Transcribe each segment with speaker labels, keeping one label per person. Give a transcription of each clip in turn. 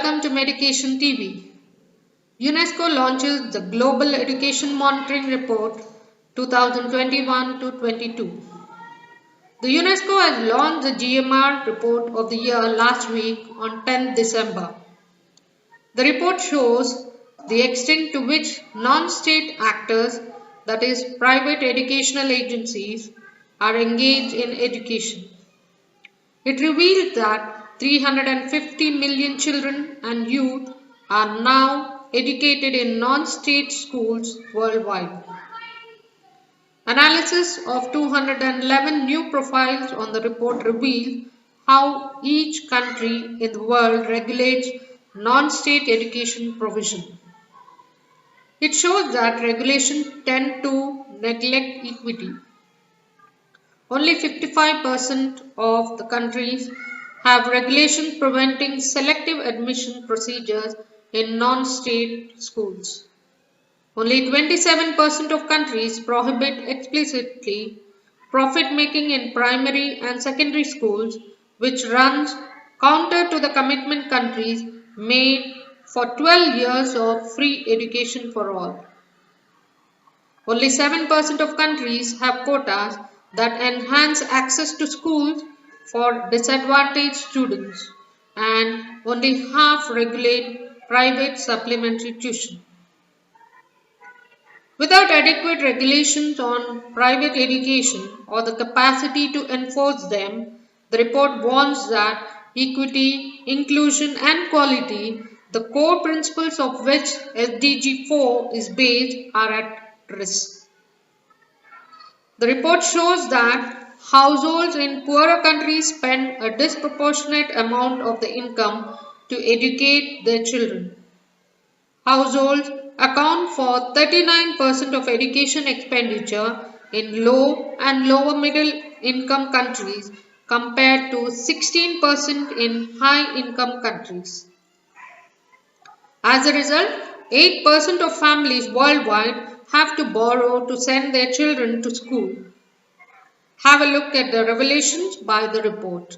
Speaker 1: Welcome to Medication TV. UNESCO launches the Global Education Monitoring Report 2021-22. The UNESCO has launched the GMR report of the year last week on 10th December. The report shows the extent to which non-state actors, that is, private educational agencies, are engaged in education. It reveals that 350 million children and youth are now educated in non-state schools worldwide. Analysis of 211 new profiles on the report reveals how each country in the world regulates non-state education provision. It shows that regulations tend to neglect equity. Only 55% of the countries have regulations preventing selective admission procedures in non-state schools. Only 27% of countries prohibit explicitly profit-making in primary and secondary schools, which runs counter to the commitment countries made for 12 years of free education for all. Only 7% of countries have quotas that enhance access to schools for disadvantaged students, and only half regulate private supplementary tuition. Without adequate regulations on private education or the capacity to enforce them, the report warns that equity, inclusion and quality, the core principles of which SDG 4 is based, are at risk. The report shows that households in poorer countries spend a disproportionate amount of the income to educate their children. Households account for 39% of education expenditure in low and lower middle income countries compared to 16% in high income countries. As a result, 8% of families worldwide have to borrow to send their children to school. Have a look at the revelations by the report.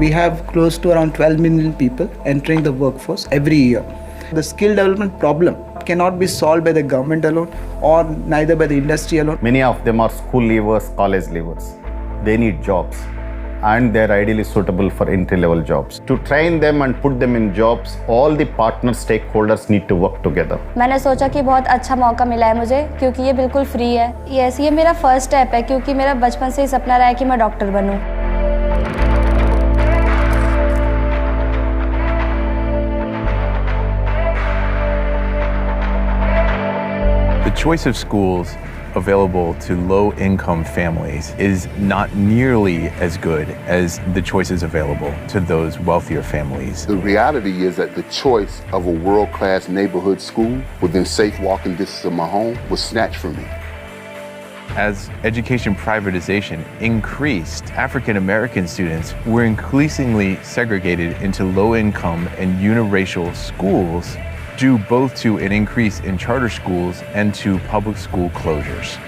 Speaker 2: We have close to around 12 million people entering the workforce every year. The skill development problem cannot be solved by the government alone or neither by the industry alone.
Speaker 3: Many of them are school leavers, college leavers. They need jobs and they are ideally suitable for entry-level jobs. To train them and put them in jobs, all the partner stakeholders need to work together.
Speaker 4: मैंने सोचा कि बहुत अच्छा मौका मिला है मुझे क्योंकि ये बिल्कुल फ्री है। ये मेरा फर्स्ट स्टेप है क्योंकि मेरा बचपन से ही सपना रहा है कि मैं doctor बनूं।
Speaker 5: The choice of schools available to low-income families is not nearly as good as the choices available to those wealthier families.
Speaker 6: The reality is that the choice of a world-class neighborhood school within safe walking distance of my home was snatched from me.
Speaker 5: As education privatization increased, African American students were increasingly segregated into low-income and uniracial schools, due both to an increase in charter schools and to public school closures.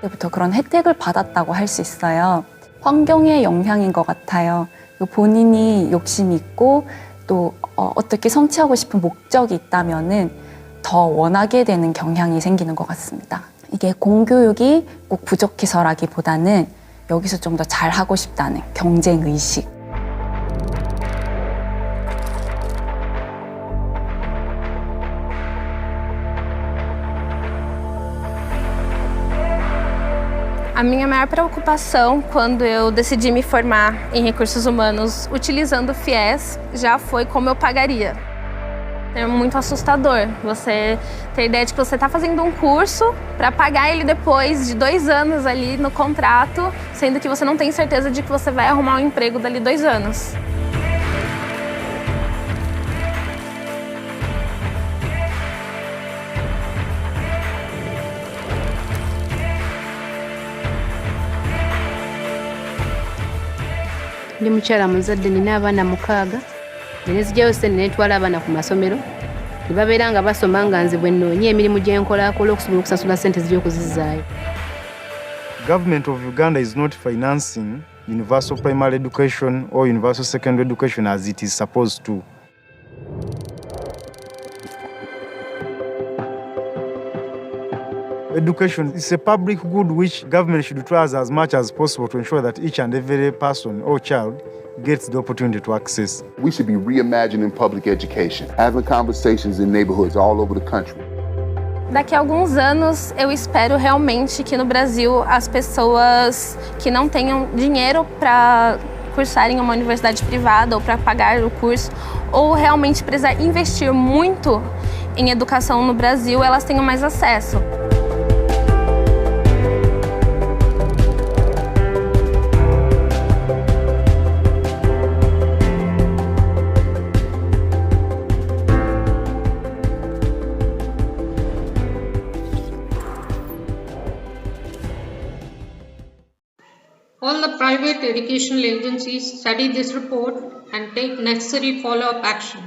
Speaker 7: 때부터 그런 혜택을 받았다고 할 수 있어요. 환경의 영향인 것 같아요. 본인이 욕심이 있고 또 어떻게 성취하고 싶은 목적이 있다면은 더 원하게 되는 경향이 생기는 것 같습니다. 이게 공교육이 꼭 부족해서라기보다는 여기서 좀 더 잘하고 싶다는 경쟁 의식.
Speaker 8: A minha maior preocupação quando eu decidi me formar em recursos humanos utilizando o FIES já foi como eu pagaria. É muito assustador você ter ideia de que você está fazendo um curso para pagar ele depois de 2 anos ali no contrato, sendo que você não tem certeza de que você vai arrumar um emprego dali 2 anos.
Speaker 9: Ndi mukyala muzadde nina abaana 6 nezijjayo sente netwala abaana ku masomero ne babeera nga basoma nga nze bwe nnoonya emirimu gye nkolakola okusobola okusasula sente z'okuzizaayo.
Speaker 10: Government of Uganda is not financing universal primary education or universal secondary education as it is supposed to. Education is a public good which government should try as much as possible to ensure that each and every person or child gets the opportunity to access.
Speaker 6: We should be reimagining public education, having conversations in neighborhoods all over the country.
Speaker 8: Daqui a alguns anos, eu espero realmente que no Brasil as pessoas que não tenham dinheiro para cursar em uma universidade privada ou para pagar o curso, ou realmente precisar investir muito em educação no Brasil, elas tenham mais acesso.
Speaker 1: All the private educational agencies study this report and take necessary follow-up action.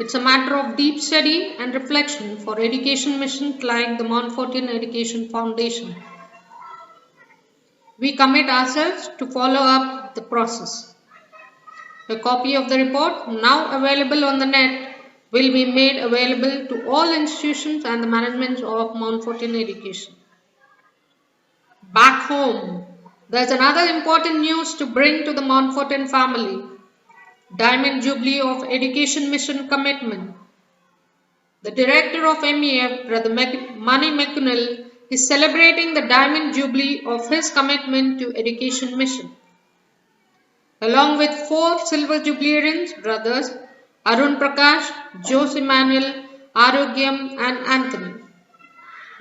Speaker 1: It's a matter of deep study and reflection for education missions like the Montfortian Education Foundation. We commit ourselves to follow up the process. A copy of the report, now available on the net, will be made available to all institutions and the management of Montfortian Education. Back home, there's another important news to bring to the Montfortian family. Diamond Jubilee of Education Mission Commitment. The director of MEF, Brother Mani McConnell, is celebrating the Diamond Jubilee of his commitment to education mission. Along with 4 Silver Jubileans, brothers Arun Prakash, Jose Emmanuel, Arogyam and Anthony.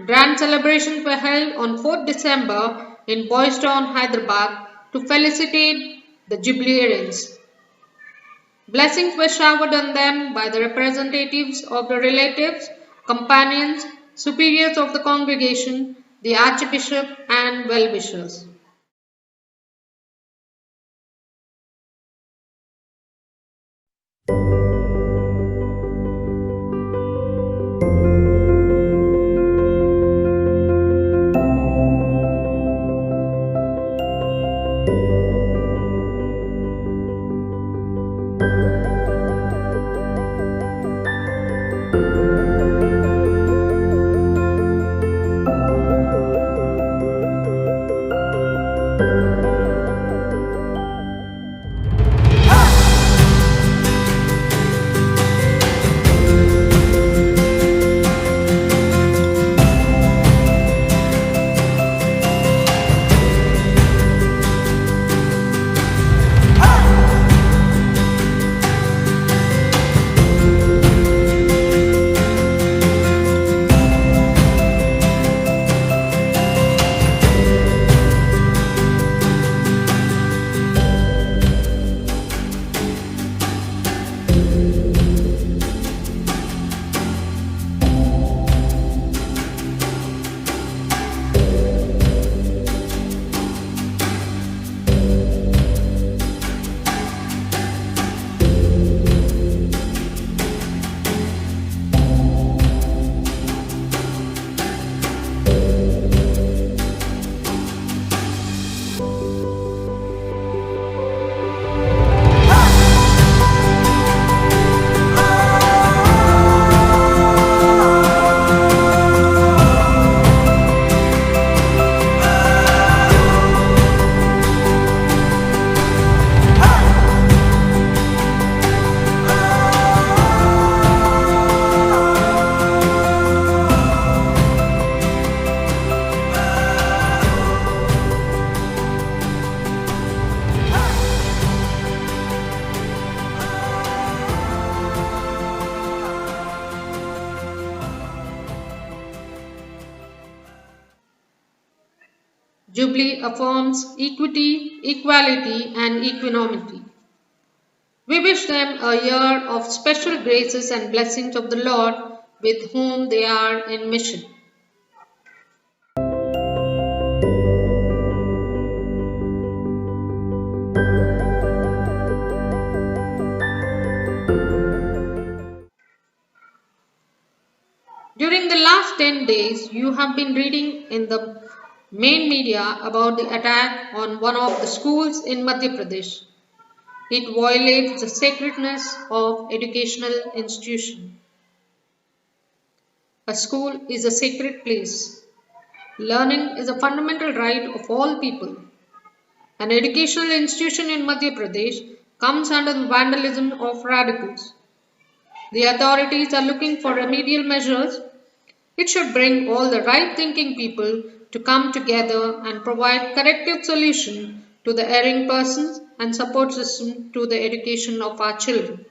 Speaker 1: Grand celebrations were held on 4th December in Boys Town, Hyderabad to felicitate the Jubileans. Blessings were showered on them by the representatives of the relatives, companions, superiors of the congregation, the Archbishop and well-wishers. Jubilee affirms equity, equality, and equanimity. We wish them a year of special graces and blessings of the Lord with whom they are in mission. During the last 10 days, you have been reading in the main media about the attack on one of the schools in Madhya Pradesh. It violates the sacredness of educational institution. A school is a sacred place. Learning is a fundamental right of all people. An educational institution in Madhya Pradesh comes under the vandalism of radicals. The authorities are looking for remedial measures. It should bring all the right-thinking people to come together and provide corrective solution to the erring persons and support system to the education of our children.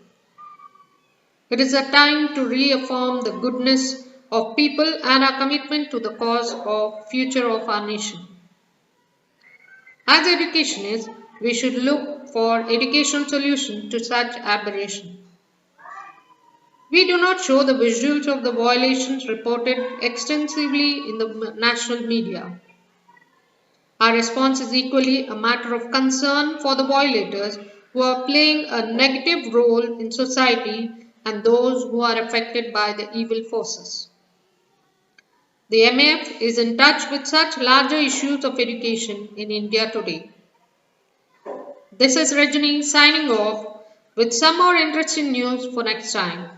Speaker 1: It is a time to reaffirm the goodness of people and our commitment to the cause of future of our nation. As educationists, we should look for educational solutions to such aberration. We do not show the visuals of the violations reported extensively in the national media. Our response is equally a matter of concern for the violators who are playing a negative role in society and those who are affected by the evil forces. The MAF is in touch with such larger issues of education in India today. This is Rajani signing off with some more interesting news for next time.